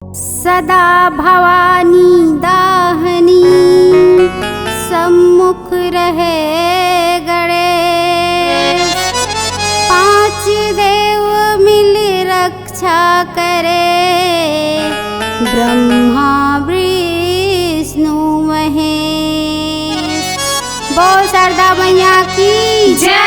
सदा भवानी दाहनी सम्मुख रहे गणेश। पांच देव मिल रक्षा करे, ब्रह्मा विष्णु महेश। बोल शारदा मैया की जय।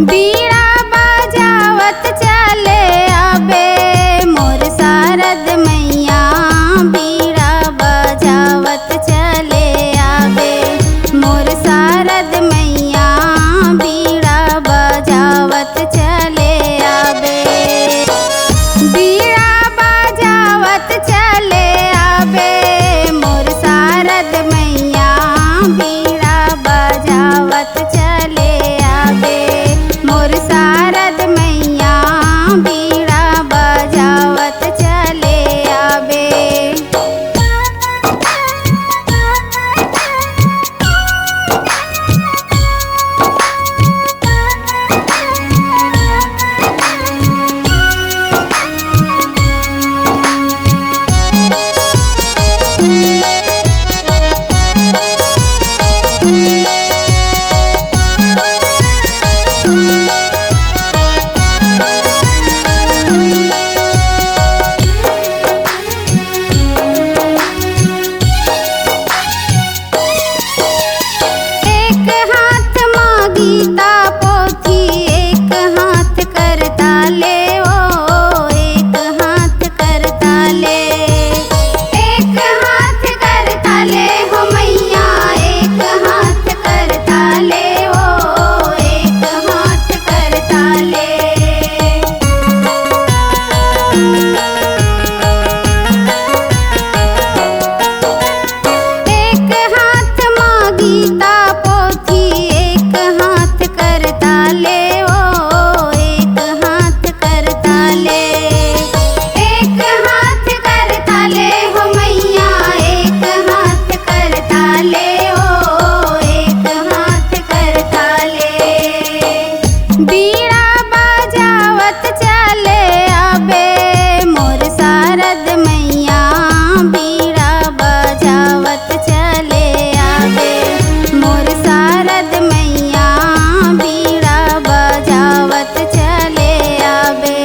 बीड़ा बजावत चले आबे मोर शारद मैया। बीड़ा बजावत चले आबे मोर शारद मैया। बीड़ा बजावत चले आबे। बीड़ा बजावत चले आबे मोर शारद मैया। बीड़ा बजावत चले आबे मोर शारद मैया। बीड़ा बजावत चले आबे। एक हाथ माँ गीता पोथी, एक हाथ करताले ओ। एक हाथ करताले, एक हाथ करताले हो मैया। एक हाथ करताले ओ। एक हाथ करताले। एक हाथ माँ गीता पोथी, एक हाथ करताले ओ। एक हाथ करताले, एक हाथ करताले हो मैया। एक हाथ करताले ओ। एक हाथ करताले। बीड़ा बजावत चले आबे मोर शारद मैया। बीड़ा बजावत चले आबे मोर शारद मैया। बीड़ा बजावत चले आबे।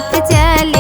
साथ चले